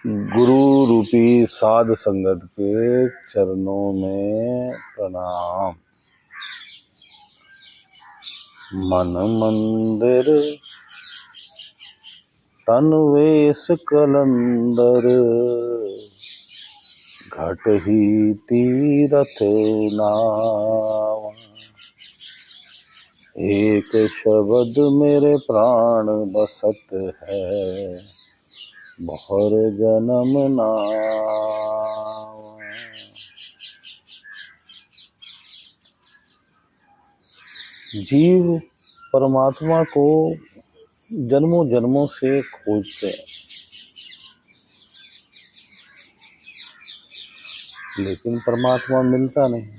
गुरु रूपी साध संगत के चरणों में प्रणाम। मन मंदिर तन वेश कलंदर, घट ही तीरथ नाम। एक शब्द मेरे प्राण बसत है, बहुर जन्म नाम। जीव परमात्मा को जन्मों जन्मों से खोजते हैं, लेकिन परमात्मा मिलता नहीं।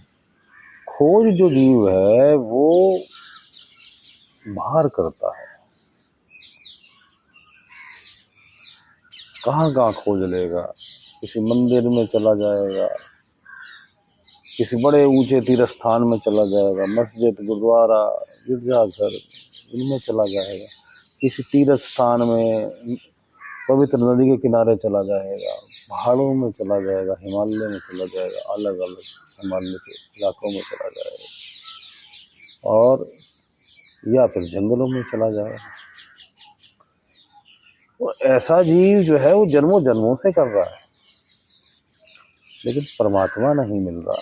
खोज जो जीव है वो बाहर करता है, कहाँ कहाँ खोज लेगा। किसी मंदिर में चला जाएगा, किसी बड़े ऊंचे तीर्थ स्थान में चला जाएगा, मस्जिद, गुरुद्वारा, गिरजाघर, इनमें चला जाएगा। किसी तीर्थ स्थान में पवित्र नदी के किनारे चला जाएगा, पहाड़ों में चला जाएगा, हिमालय में चला जाएगा, अलग अलग हिमालय के इलाकों में चला जाएगा, और या फिर जंगलों में चला जाएगा। तो ऐसा जीव जो है वो जन्मों जन्मों से कर रहा है, लेकिन परमात्मा नहीं मिल रहा,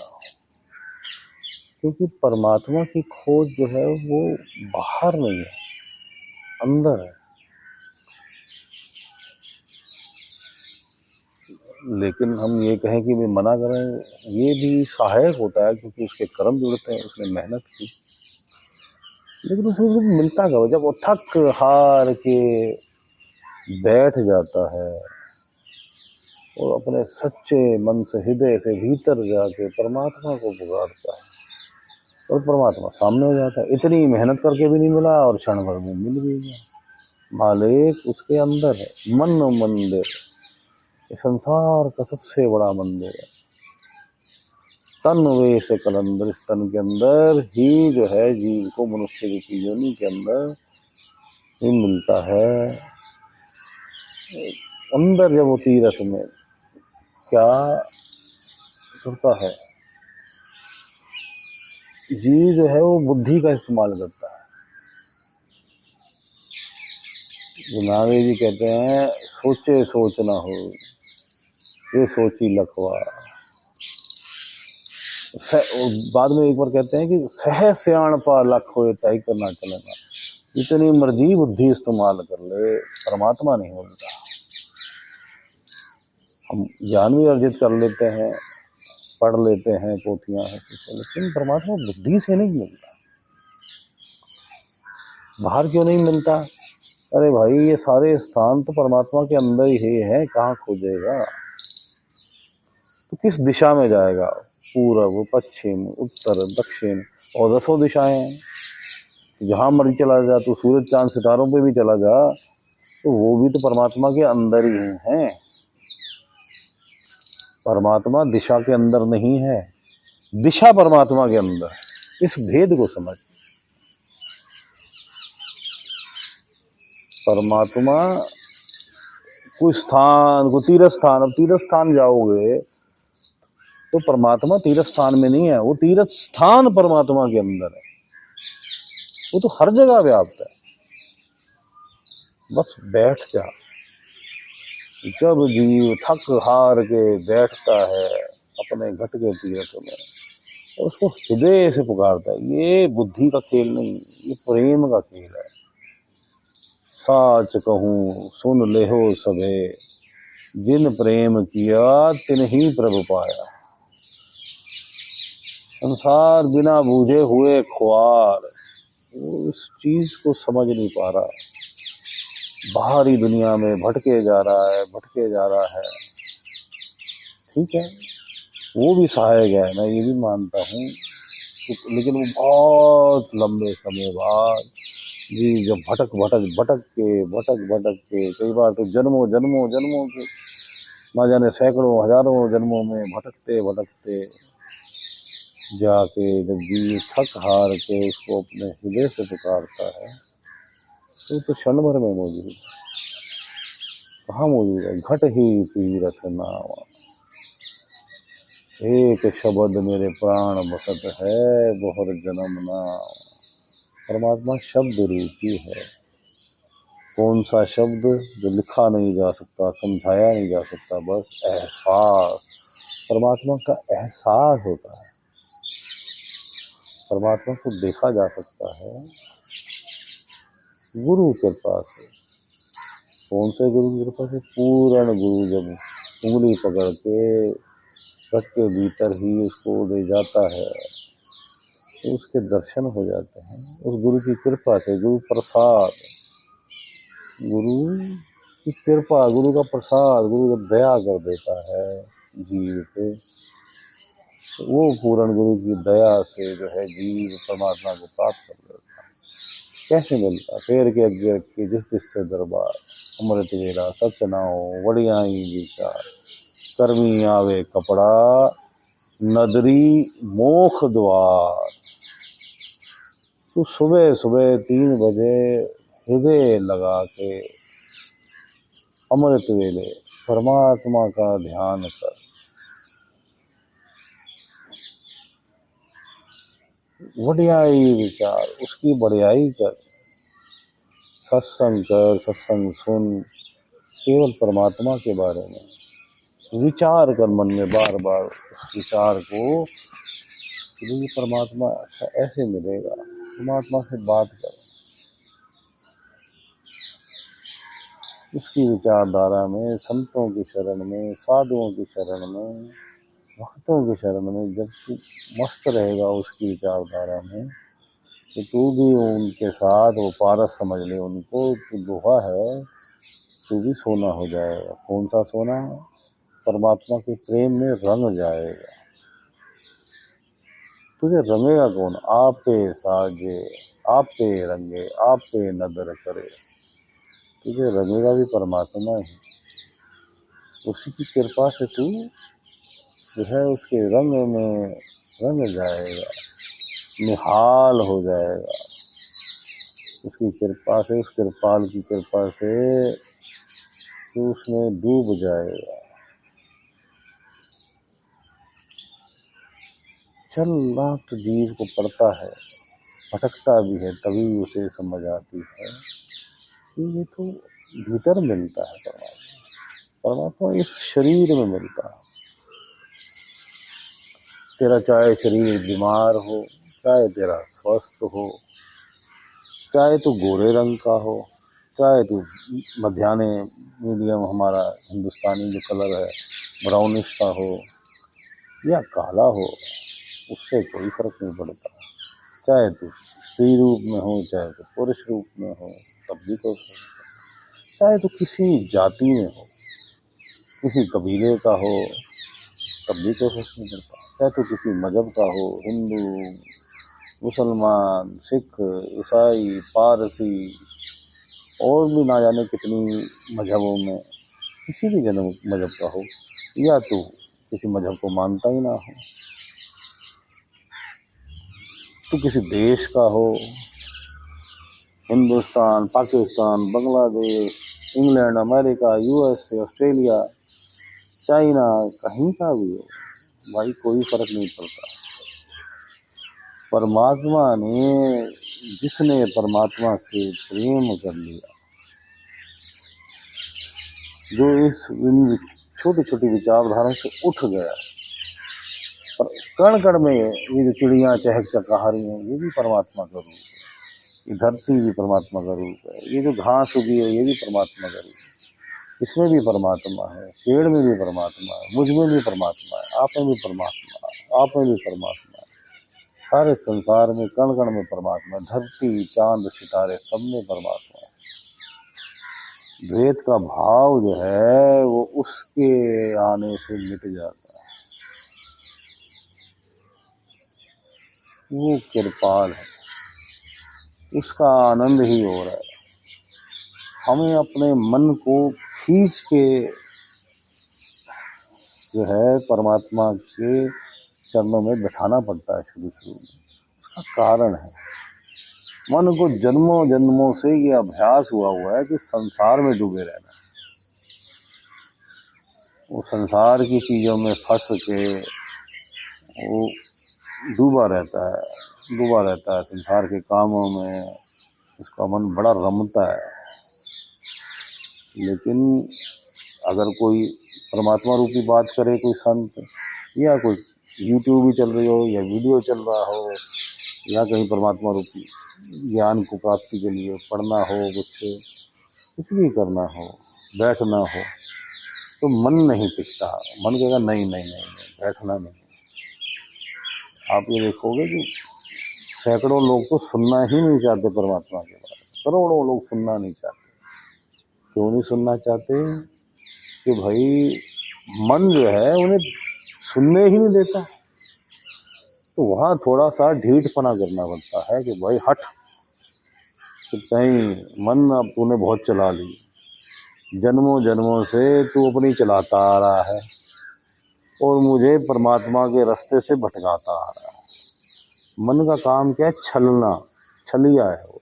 क्योंकि परमात्मा की खोज जो है वो बाहर नहीं है, अंदर है। लेकिन हम ये कहें कि भी मना करें, ये भी सहायक होता है, क्योंकि उसके कर्म जुड़ते हैं, उसने मेहनत की, लेकिन उसे मिलता कब? जब वो थक हार के बैठ जाता है और अपने सच्चे मन से, हृदय से भीतर जाके परमात्मा को पुकारता है, और परमात्मा सामने हो जाता है। इतनी मेहनत करके भी नहीं मिला और क्षण भर में मिल भी गया। मालिक उसके अंदर है। मन मंदिर, ये संसार का सबसे बड़ा मंदिर है। तन वेश कलंदर, इस तन के अंदर ही जो है जीव को मनुष्य की योनि के अंदर ही मिलता है। अंदर जब वो तीरथ में क्या करता है, जीव जो है वो बुद्धि का इस्तेमाल करता है। नागे जी कहते हैं, सोचे सोच ना हो, ये सोची लखवा। बाद में एक बार कहते हैं कि सह सियाण पा लख हो तय करना चलेगा। इतनी मर्जी बुद्धि इस्तेमाल कर ले, परमात्मा नहीं मिलता। हम ज्ञान भी अर्जित कर लेते हैं, पढ़ लेते हैं पोथियां हैं, लेकिन परमात्मा बुद्धि से नहीं मिलता। बाहर क्यों नहीं मिलता? अरे भाई, ये सारे स्थान तो परमात्मा के अंदर ही है, कहाँ खोजेगा? तो किस दिशा में जाएगा? पूर्व, पश्चिम, उत्तर, दक्षिण, और 10 दिशाएं हैं। जहां मर्जी चला जा, तो सूरज चांद सितारों पे भी चला जा, तो वो भी तो परमात्मा के अंदर ही हैं। परमात्मा दिशा के अंदर नहीं है, दिशा परमात्मा के अंदर है। इस भेद को समझ। परमात्मा कोई स्थान, कोई तीर्थ स्थान, अब तीर्थ स्थान जाओगे तो परमात्मा तीर्थ स्थान में नहीं है, वो तीर्थ स्थान परमात्मा के अंदर है। वो तो हर जगह व्याप्त है। बस बैठ जा। जब जीव थक हार के बैठता है अपने घट के तीर्थ में, और उसको हृदय से पुकारता है, ये बुद्धि का खेल नहीं, ये प्रेम का खेल है। साच कहूँ सुन ले हो सभे, जिन प्रेम किया तिन ही प्रभु पाया। संसार बिना बूझे हुए ख्वार, वो इस चीज को समझ नहीं पा रहा, बाहरी दुनिया में भटके जा रहा है, भटके जा रहा है। ठीक है, वो भी सहायक है, मैं ये भी मानता हूँ, लेकिन वो बहुत लंबे समय बाद जी जब भटक के कई बार तो जन्मों जन्मों जन्मों के, ना जाने सैकड़ों हजारों जन्मों में भटकते भटकते जाके जब जीव थक हार के उसको अपने हृदय से पुकारता है, तो क्षण भर में मौजूद है। कहाँ मौजूद है? घट ही तीरथ नावा, एक शब्द मेरे प्राण बसत है, बहुर जन्म नावा। परमात्मा शब्द रूपी है। कौन सा शब्द? जो लिखा नहीं जा सकता, समझाया नहीं जा सकता, बस एहसास। परमात्मा का एहसास होता है। परमात्मा को देखा जा सकता है गुरु कृपा से। कौन से गुरु की कृपा से? पूर्ण गुरु जब उंगली पकड़ के रथ के भीतर ही उसको ले जाता है तो उसके दर्शन हो जाते हैं उस गुरु की कृपा से। गुरु प्रसाद, गुरु की कृपा, गुरु का प्रसाद। गुरु जब दया कर देता है जीव पे, तो वो पूर्ण गुरु की दया से जो है जीव परमात्मा को प्राप्त कर लेता है। कैसे मिलता? पैर के अग्गे रखे जिस जिससे दरबार, अमृत वेला सच नाओ वड़ियाई विचार, कर्मी आवे कपड़ा नदरी मोख द्वार। तो सुबह सुबह 3 बजे हृदय लगा के अमृत वेले परमात्मा का ध्यान कर, वडियाई विचार, उसकी बढ़ियाई कर, सत्संग कर, सत्संग सुन, केवल परमात्मा के बारे में विचार कर मन में बार बार उस विचार को कि ये परमात्मा अच्छा ऐसे मिलेगा। परमात्मा से बात कर, उसकी विचारधारा में, संतों की शरण में, साधुओं की शरण में, भक्तों की शरण में जब तू मस्त रहेगा उसकी विचारधारा में, तो तू भी उनके साथ वो पारस समझ ले उनको। तू लोहा है, तू भी सोना हो जाएगा। कौन सा सोना? परमात्मा के प्रेम में रंग जाएगा। तुझे रंगेगा कौन? आप पे साजे, आप पे रंगे, आप पे नदर करे। तुझे रंगेगा भी परमात्मा ही। उसी की कृपा से तू जो है उसके रंग में रंग जाएगा, निहाल हो जाएगा। उसकी कृपा से, उस कृपाल की कृपा से तू उसमें डूब जाएगा। चल लाख तो जीव को पड़ता है, भटकता भी है, तभी उसे समझ आती है कि ये तो भीतर मिलता है परमात्मा। परमात्मा इस शरीर में मिलता है। तेरा चाहे शरीर बीमार हो, चाहे तेरा स्वस्थ हो, चाहे तू गोरे रंग का हो, चाहे तू मध्याह्न मीडियम हमारा हिंदुस्तानी जो कलर है ब्राउनिश का हो या काला हो, उससे कोई फर्क नहीं पड़ता। चाहे तू स्त्री रूप में हो, चाहे तू पुरुष रूप में हो, तब भी कोई फर्क नहीं पड़ता। चाहे तू किसी जाति में हो, किसी कबीले का हो, तब भी कोई फर्क नहीं पड़ता। चाहे तू किसी मजहब का हो, हिंदू, मुसलमान, सिख, ईसाई, पारसी और भी ना जाने कितनी मजहबों में, किसी भी जन्म मजहब का हो, या तू किसी मजहब को मानता ही ना हो, तू किसी देश का हो, Hindustan, Pakistan, Bangladesh, England, America, USA, Australia, China, कहीं का भी हो, भाई कोई फर्क नहीं पड़ता। परमात्मा ने, जिसने परमात्मा से प्रेम कर लिया, जो इस छोटी छोटी विचारधारा से उठ गया, पर कण कण में ये जो चिड़ियाँ चहक चकाह रही हैं, ये भी परमात्मा का रूप है। ये धरती भी परमात्मा का रूप है। ये जो घास उगी है, ये भी परमात्मा का रूप है। इसमें भी परमात्मा है, पेड़ में भी परमात्मा है, मुझ में भी परमात्मा है, आप में भी परमात्मा है, आप में भी परमात्मा है। सारे संसार में कण कण में परमात्मा, धरती, चांद, सितारे, सब में परमात्मा है। द्वैत का भाव जो है वो उसके आने से मिट जाता है। वो कृपाल है, उसका आनंद ही हो रहा है। हमें अपने मन को खींच के जो है परमात्मा के चरणों में बैठाना पड़ता है शुरू शुरू में। उसका कारण है, मन को जन्मों जन्मों से ये अभ्यास हुआ है कि संसार में डूबे रहना। वो संसार की चीज़ों में फंस के वो डूबा रहता है संसार के कामों में, उसका मन बड़ा रमता है। लेकिन अगर कोई परमात्मा रूपी बात करे, कोई संत या कोई यूट्यूब ही चल रही हो या वीडियो चल रहा हो या कहीं परमात्मा रूपी ज्ञान को प्राप्ति के लिए पढ़ना हो, कुछ भी करना हो, बैठना हो, तो मन नहीं टिकता। मन कहेगा नहीं नहीं नहीं नहीं, बैठना नहीं। आप ये देखोगे कि सैकड़ों लोग तो सुनना ही नहीं चाहते परमात्मा के बारे में, करोड़ों लोग सुनना नहीं चाहते। क्यों नहीं सुनना चाहते? कि भाई मन जो है उन्हें सुनने ही नहीं देता। तो वहाँ थोड़ा सा ढीठपना करना पड़ता है कि भाई हट, कि कहीं मन अब तूने बहुत चला ली, जन्मों जन्मों से तू अपनी चलाता आ रहा है और मुझे परमात्मा के रास्ते से भटकाता आ रहा है। मन का काम क्या है? छलना, छलिया है वो,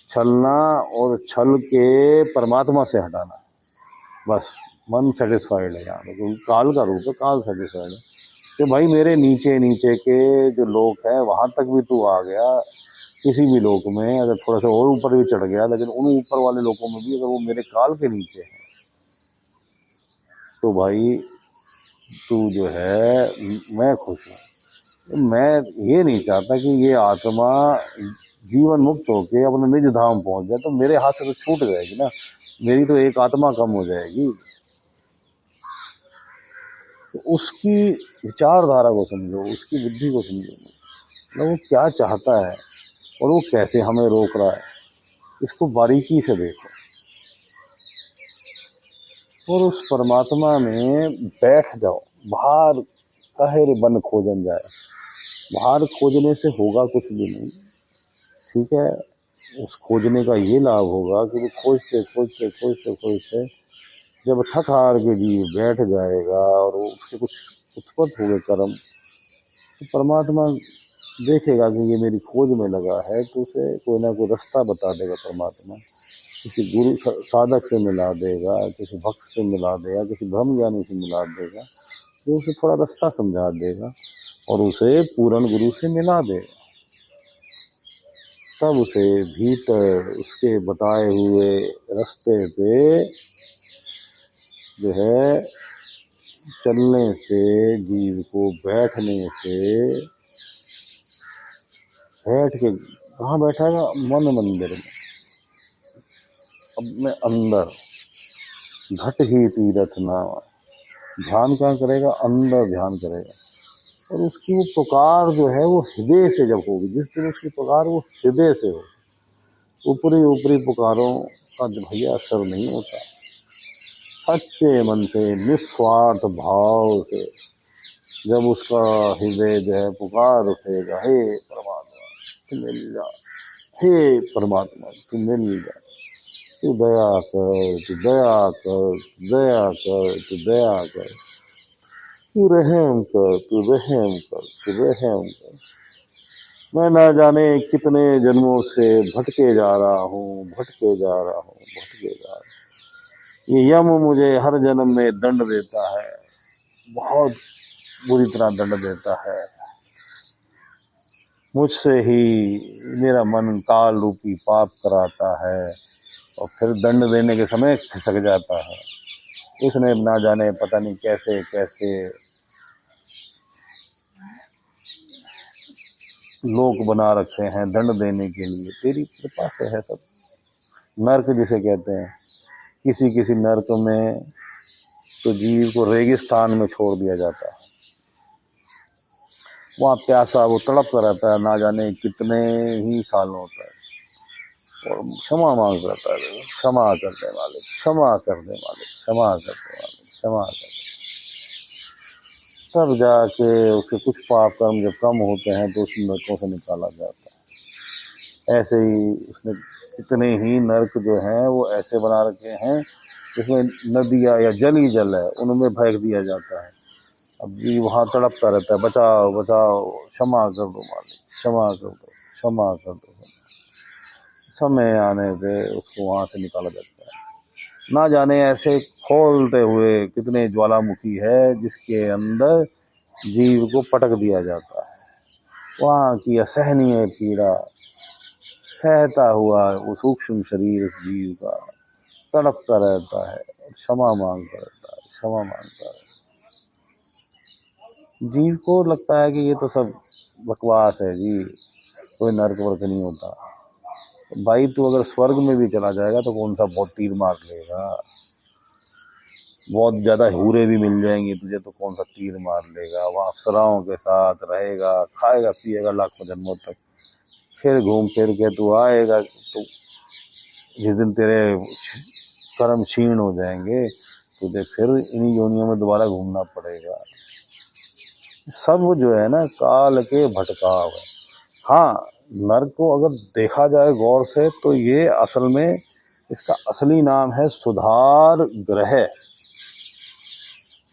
छलना और छल के परमात्मा से हटाना। बस मन सेटिस्फाइड है यहाँ पे, क्योंकि काल का रूप है, काल सेटिस्फाइड है कि भाई मेरे नीचे नीचे के जो लोग हैं वहाँ तक भी तू आ गया, किसी भी लोक में अगर थोड़ा सा और ऊपर भी चढ़ गया, लेकिन उन ऊपर वाले लोगों में भी अगर वो मेरे काल के नीचे हैं, तो भाई तू जो है मैं खुश हूँ। मैं ये नहीं चाहता कि ये आत्मा जीवन मुक्त होके अपने निज धाम पहुंच जाए, तो मेरे हाथ से तो छूट जाएगी ना, मेरी तो एक आत्मा कम हो जाएगी। तो उसकी विचारधारा को समझो, उसकी बुद्धि को समझो, मतलब वो क्या चाहता है और वो कैसे हमें रोक रहा है, इसको बारीकी से देखो और उस परमात्मा में बैठ जाओ। बाहर काहे रे बन खोजन जाए, बाहर खोजने से होगा कुछ भी नहीं। ठीक है, उस खोजने का ये लाभ होगा कि वो खोजते खोजते खोजते खोजते जब थक हार के जीव बैठ जाएगा और वो उसके कुछ उत्पन्न हो गए कर्म, तो परमात्मा देखेगा कि ये मेरी खोज में लगा है, तो उसे कोई ना कोई रास्ता बता देगा परमात्मा। किसी गुरु साधक से मिला देगा, किसी भक्त से मिला देगा, किसी ब्रह्म ज्ञानी से मिला देगा, जो उसे थोड़ा रास्ता समझा देगा और उसे पूर्ण गुरु से मिला देगा। तब उसे भीतर उसके बताए हुए रास्ते पे जो है चलने से, जीव को बैठने से, बैठ के कहाँ बैठाएगा? मन मंदिर में, अपने अंदर। घट ही तीरथ नाम, ध्यान कहाँ करेगा? अंदर ध्यान करेगा। और उसकी वो पुकार जो है वो हृदय से जब होगी, जिस दिन उसकी पुकार वो हृदय से हो, ऊपरी ऊपरी पुकारों का भैया असर नहीं होता। सच्चे मन से, निस्वार्थ भाव से जब उसका हृदय जो है पुकार उठेगा, हे परमात्मा तू मिल जा, हे परमात्मा तू मिल जा, तू दया कर, तू दया कर, दया कर, तू दया कर, तू रहम कर, तू रहम कर, तू रहम कर। मैं ना जाने कितने जन्मों से भटके जा रहा हूँ, भटके जा रहा हूँ, भटके जा रहा हूँ। ये यम मुझे हर जन्म में दंड देता है, बहुत बुरी तरह दंड देता है। मुझसे ही मेरा मन काल रूपी पाप कराता है और फिर दंड देने के समय खिसक जाता है। उसने ना जाने पता नहीं कैसे कैसे लोक बना रखे हैं दंड देने के लिए। तेरी कृपा से है सब। नर्क जिसे कहते हैं, किसी किसी नर्क में तो जीव को रेगिस्तान में छोड़ दिया जाता है, वहाँ प्यासा वो तड़पता रहता है ना जाने कितने ही सालों तक, और क्षमा मांग रहता है, क्षमा कर दे मालिक, क्षमा कर दे मालिक, क्षमा कर दे मालिक, क्षमा कर दे। तब जाके उसके कुछ पाप कर्म जब कम होते हैं तो उस नरकों से निकाला जाता है। ऐसे ही उसने कितने ही नर्क जो हैं वो ऐसे बना रखे हैं जिसमें नदियाँ या जल ही जल है, उनमें फेंक दिया जाता है। अब भी वहाँ तड़पता रहता है, बचाओ बचाओ, क्षमा कर दो मालिक, क्षमा कर दो, क्षमा कर दो। समय आने पे उसको वहाँ से निकाला जाता है। ना जाने ऐसे खोलते हुए कितने ज्वालामुखी है जिसके अंदर जीव को पटक दिया जाता है। वहाँ की असहनीय पीड़ा सहता हुआ वो सूक्ष्म शरीर उस जीव का तड़पता रहता है, क्षमा मांगता रहता है, क्षमा मांगता है। जीव को लगता है कि ये तो सब बकवास है जी, कोई नर्क वर्क नहीं होता। भाई तू अगर स्वर्ग में भी चला जाएगा तो कौन सा बहुत तीर मार लेगा, बहुत ज्यादा हूरें भी मिल जाएंगी तुझे तो कौन सा तीर मार लेगा। वहाँ अप्सराओं के साथ रहेगा, खाएगा पिएगा लाखों जन्मों तक, फिर घूम फिर के तू आएगा तो जिस दिन तेरे कर्म क्षीण हो जाएंगे तुझे फिर इन्हीं योनियों में दोबारा घूमना पड़ेगा। सब जो है ना काल के भटकाव है। हाँ, नर्क को अगर देखा जाए गौर से तो ये असल में इसका असली नाम है सुधार ग्रह।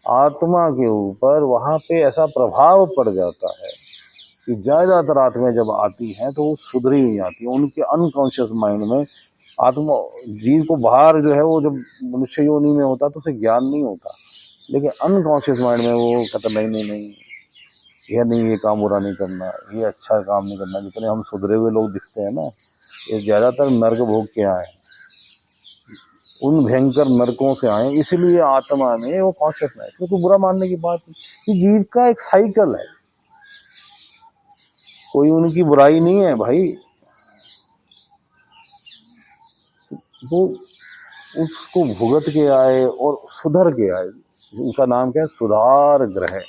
आत्मा के ऊपर वहाँ पे ऐसा प्रभाव पड़ जाता है कि ज़्यादातर आत्माएं जब आती हैं तो वो सुधरी हुई आती हैं। उनके अनकॉन्शियस माइंड में आत्मा जीव को बाहर जो है वो जब मनुष्य योनि में होता तो उसे ज्ञान नहीं होता, लेकिन अनकॉन्शियस माइंड में वो कहता नहीं नहीं नहीं, यह नहीं, ये काम बुरा नहीं करना, ये अच्छा काम नहीं करना। जितने हम सुधरे हुए लोग दिखते हैं ना, ये ज़्यादातर नर्क भोग के आए, उन भयंकर नरकों से आए, इसलिए आत्मा में वो कॉन्शियसनेस। इसको तो बुरा मानने की बात नहीं, ये जीव का एक साइकिल है, कोई उनकी बुराई नहीं है भाई। वो उसको भुगत के आए और सुधर के आए, उनका नाम क्या है, सुधार ग्रह।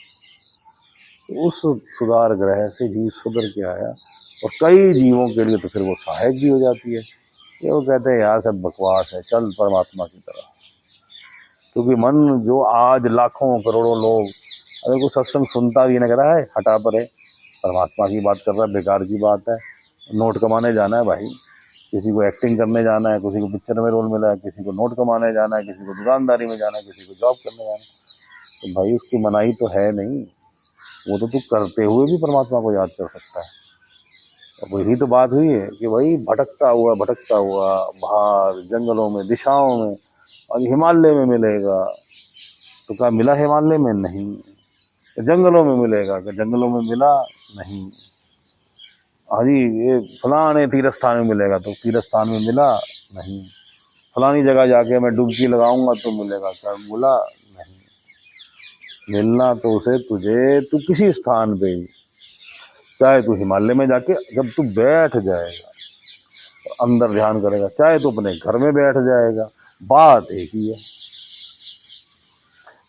उस सुधार ग्रह से जीव सुधर के आया और कई जीवों के लिए तो फिर वो सहायक भी हो जाती है। ये वो कहते हैं यार सब बकवास है, चल परमात्मा की तरह। क्योंकि मन जो आज लाखों करोड़ों लोग अगर कोई सत्संग सुनता भी ना, कह रहा है हटा परे, परमात्मा की बात कर रहा है, बेकार की बात है, नोट कमाने जाना है भाई, किसी को एक्टिंग करने जाना है, किसी को पिक्चर में रोल मिला है, किसी को नोट कमाने जाना है, किसी को दुकानदारी में जाना है, किसी को जॉब करने जाना है, तो भाई उसकी मनाही तो है नहीं। वो तो तू करते हुए भी परमात्मा को याद कर सकता है। अब वही तो बात हुई है कि भाई भटकता हुआ बाहर जंगलों में दिशाओं में, और हिमालय में मिलेगा तो क्या मिला, हिमालय में नहीं, जंगलों में मिलेगा कि जंगलों में मिला नहीं, हाँ जी ये फलाने तीर्थ स्थान में मिलेगा तो तीर्थ स्थान में मिला नहीं, फलानी जगह जाके मैं डुबकी लगाऊंगा तो मिलेगा, क्या बोला नहीं। मिलना तो उसे तुझे, तू किसी स्थान पे ही, चाहे तू हिमालय में जाके जब तू बैठ जाएगा अंदर ध्यान करेगा, चाहे तू अपने घर में बैठ जाएगा, बात एक ही है।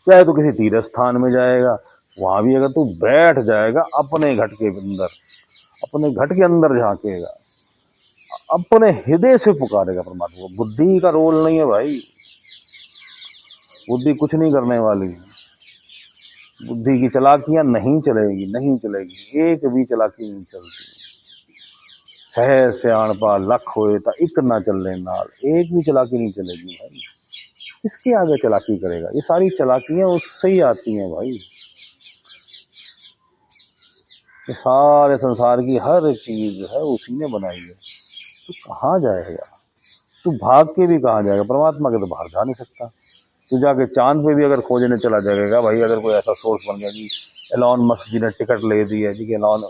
चाहे तू किसी तीर्थ स्थान में जाएगा, वहां भी अगर तू बैठ जाएगा अपने घट के अंदर, अपने घट के अंदर झांकेगा, अपने हृदय से पुकारेगा परमात्मा को। बुद्धि का रोल नहीं है भाई, बुद्धि कुछ नहीं करने वाली, बुद्धि की चालाकियां नहीं चलेगी, नहीं चलेगी, एक भी चालाकी नहीं चलती। सहज सियाण पा लख होए ता इक ना चलने नाल, एक भी चालाकी नहीं चलेगी भाई। इसके आगे चालाकी करेगा, ये सारी चालाकियां उससे ही आती हैं भाई। ये सारे संसार की हर चीज है उसी ने बनाई है। तू कहाँ जाएगा, तू भाग के भी कहाँ जाएगा, परमात्मा के तो बाहर जा नहीं सकता। तू जाके चांद पे भी अगर खोजने चला जाएगा भाई, अगर कोई ऐसा सोर्स बन गया कि एलॉन मस्क जी ने टिकट ले दी है जी कि एलॉन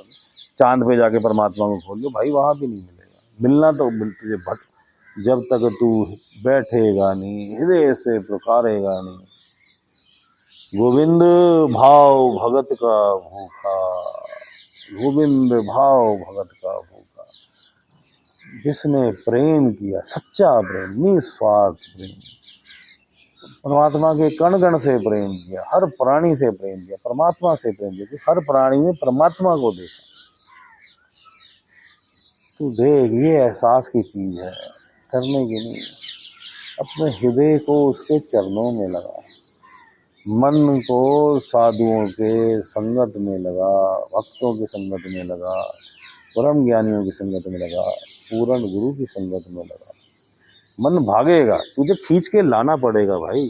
चांद पे जाके परमात्मा को खोज लो, भाई वहां भी नहीं मिलेगा। मिलना तो तुझे जब तक तू बैठेगा नहीं, हृदय से पुकारेगा नहीं, गोविंद भाव भगत का भूखा, गोविंद भाव भगत का भूखा, जिसने प्रेम किया, सच्चा प्रेम, निस्वार्थ प्रेम, परमात्मा के कण कण से प्रेम किया, हर प्राणी से प्रेम किया, परमात्मा से प्रेम किया, हर प्राणी में परमात्मा को देखा। तू देख, ये एहसास की चीज है, करने की नहीं। अपने हृदय को उसके चरणों में लगा, मन को साधुओं के संगत में लगा, भक्तों की संगत में लगा, परम ज्ञानियों की संगत में लगा, पूर्ण गुरु की संगत में लगा। मन भागेगा, तुझे खींच के लाना पड़ेगा भाई,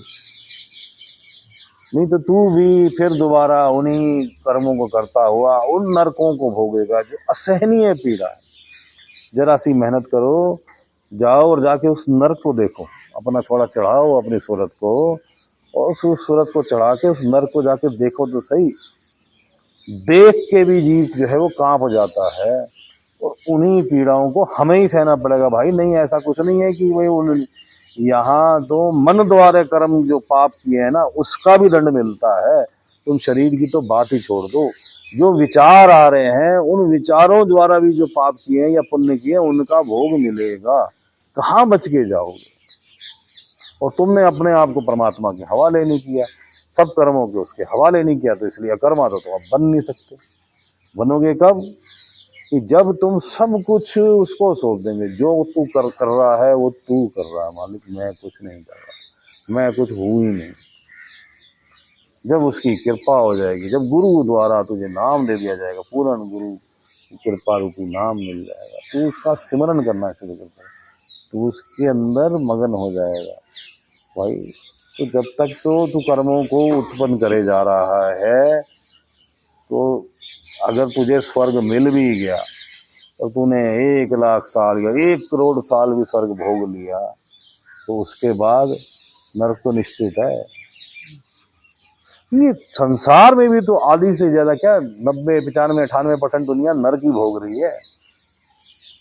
नहीं तो तू भी फिर दोबारा उन्हीं कर्मों को करता हुआ उन नरकों को भोगेगा जो असहनीय पीड़ा है। जरा सी मेहनत करो, जाओ और जाके उस नरक को देखो, अपना थोड़ा चढ़ाओ अपनी सूरत को, और उस सूरत को चढ़ा के उस नर्क को जाके देखो तो सही, देख के भी जीव जो है वो कांप जाता है। और उन्हीं पीड़ाओं को हमें ही सहना पड़ेगा भाई। नहीं, ऐसा कुछ नहीं है कि भाई उन यहाँ तो मन द्वारा कर्म जो पाप किए हैं ना उसका भी दंड मिलता है। तुम शरीर की तो बात ही छोड़ दो, जो विचार आ रहे हैं उन विचारों द्वारा भी जो पाप किए हैं या पुण्य किए हैं उनका भोग मिलेगा। कहाँ बच के जाओगे? और तुमने अपने आप को परमात्मा के हवाले नहीं किया, सब कर्मों के उसके हवाले नहीं किया, तो इसलिए अकर्मा तो तुम अब बन नहीं सकते। बनोगे कब? कि जब तुम सब कुछ उसको सौंप देंगे। जो तू कर रहा है वो तू कर रहा है मालिक, मैं कुछ नहीं कर रहा, मैं कुछ हूँ ही नहीं। जब उसकी कृपा हो जाएगी, जब गुरु द्वारा तुझे नाम दे दिया जाएगा, पूर्ण गुरु की कृपा रूपी नाम मिल जाएगा, तू उसका सिमरन करना शुरू कर देगा, तू उसके अंदर मगन हो जाएगा भाई। तो जब तक तो तू कर्मों को उत्पन्न करे जा रहा है, तो अगर तुझे स्वर्ग मिल भी गया और तूने 1,00,000 साल या 1 करोड़ साल भी स्वर्ग भोग लिया, तो उसके बाद नरक तो निश्चित है। ये संसार में भी तो आधी से ज्यादा क्या 90, 95, 98% दुनिया नरक ही भोग रही है।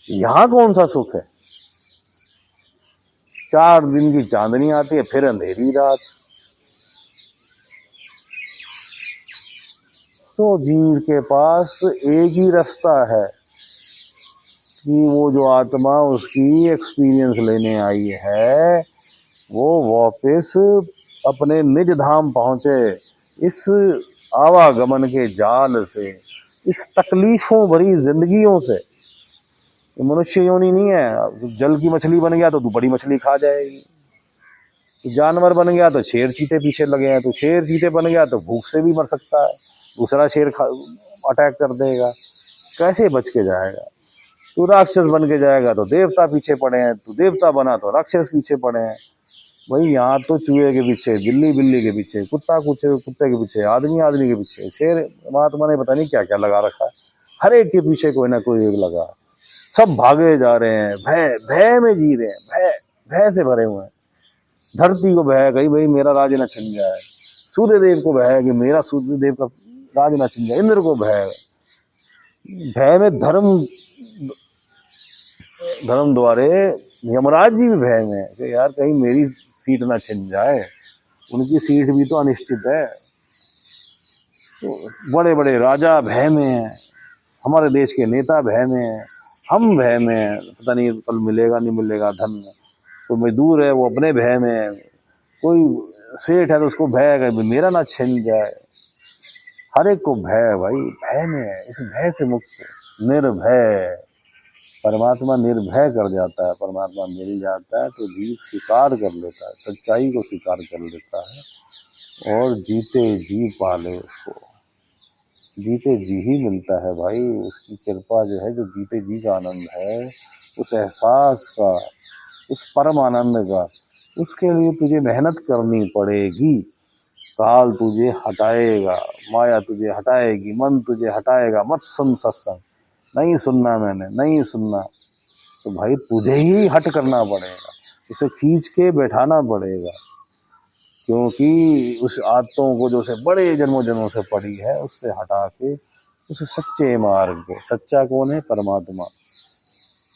यहाँ कौन सा सुख है? 4 दिन की चांदनी आती है, फिर अंधेरी रात। तो जीव के पास एक ही रास्ता है कि वो जो आत्मा उसकी एक्सपीरियंस लेने आई है वो वापस अपने निज धाम पहुंचे। इस आवागमन के जाल से, इस तकलीफों भरी जिंदगियों से, मनुष्य योनि नहीं है। जल की मछली बन गया तो तू बड़ी मछली खा जाएगी, तो जानवर बन गया तो शेर चीते पीछे लगे हैं, तो शेर चीते बन गया तो भूख से भी मर सकता है, दूसरा शेर अटैक कर देगा, कैसे बच के जाएगा? तू राक्षस बन के जाएगा तो देवता पीछे पड़े हैं, तू देवता बना तो राक्षस पीछे पड़े हैं। भाई यहाँ तो चूहे के पीछे, बिल्ली बिल्ली के पीछे, कुत्ता कुत्ते के पीछे, आदमी आदमी के पीछे, शेर महात्मा ने पता नहीं क्या क्या लगा रखा है। हर एक के पीछे कोई ना कोई एक लगा, सब भागे जा रहे हैं, भय भय में जी रहे हैं, भय भय से भरे हुए हैं। धरती को भय कही भाई मेरा राज न छिन जाए, सूर्य देव को भय कि मेरा सूर्य देव का राज न छिन जाए, इंद्र को भय, भय में धर्म द्वारे यमराज जी भी भय में कि यार कहीं मेरी सीट ना छिन जाए, उनकी सीट भी तो अनिश्चित है। तो बड़े बड़े राजा भय में हैं, हमारे देश के नेता भय में हैं, हम भय में हैं, पता नहीं कल मिलेगा नहीं मिलेगा धन। कोई मजदूर है वो अपने भय में है, कोई सेठ है तो उसको भय है कि मेरा ना छिन जाए। हर एक को भय है भाई, भय में है। इस भय से मुक्त निर्भय परमात्मा निर्भय कर जाता है, परमात्मा मिल जाता है तो जीव स्वीकार कर लेता है, सच्चाई को स्वीकार कर लेता है और जीते जी पाले उसको, जीते जी ही मिलता है भाई। उसकी कृपा जो है, जो जीते जी का आनंद है, उस एहसास का, उस परम आनंद का, उसके लिए तुझे मेहनत करनी पड़ेगी। काल तुझे हटाएगा, माया तुझे हटाएगी, मन तुझे हटाएगा। मत सुन सत्संग, नहीं सुनना मैंने, नहीं सुनना, तो भाई तुझे ही हट करना पड़ेगा, उसे खींच के बैठाना पड़ेगा। क्योंकि उस आदतों को जो से बड़े जन्मों जन्मों से पड़ी है उससे हटा के उस सच्चे मार्ग पे, सच्चा कौन है? परमात्मा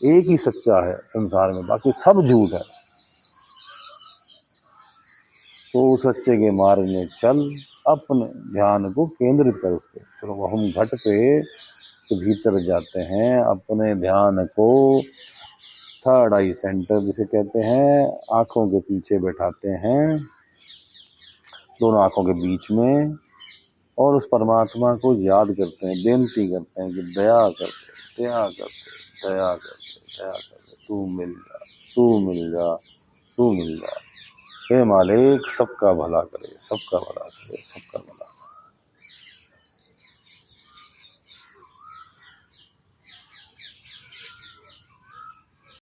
एक ही सच्चा है संसार में, बाकी सब झूठ है। तो उस सच्चे के मार्ग में चल, अपने ध्यान को केंद्रित कर उस पर। तो हम घट पे के भीतर जाते हैं, अपने ध्यान को थर्ड आई सेंटर जिसे कहते हैं, आंखों के पीछे बैठाते हैं, दोनों आंखों के बीच में, और उस परमात्मा को याद करते हैं, बेनती करते हैं कि दया करते, दया करते, दया करते, दया करते, तू मिल जा, तू मिल जा, तू मिल जा। हे मालिक सबका भला करे, सबका भला करे।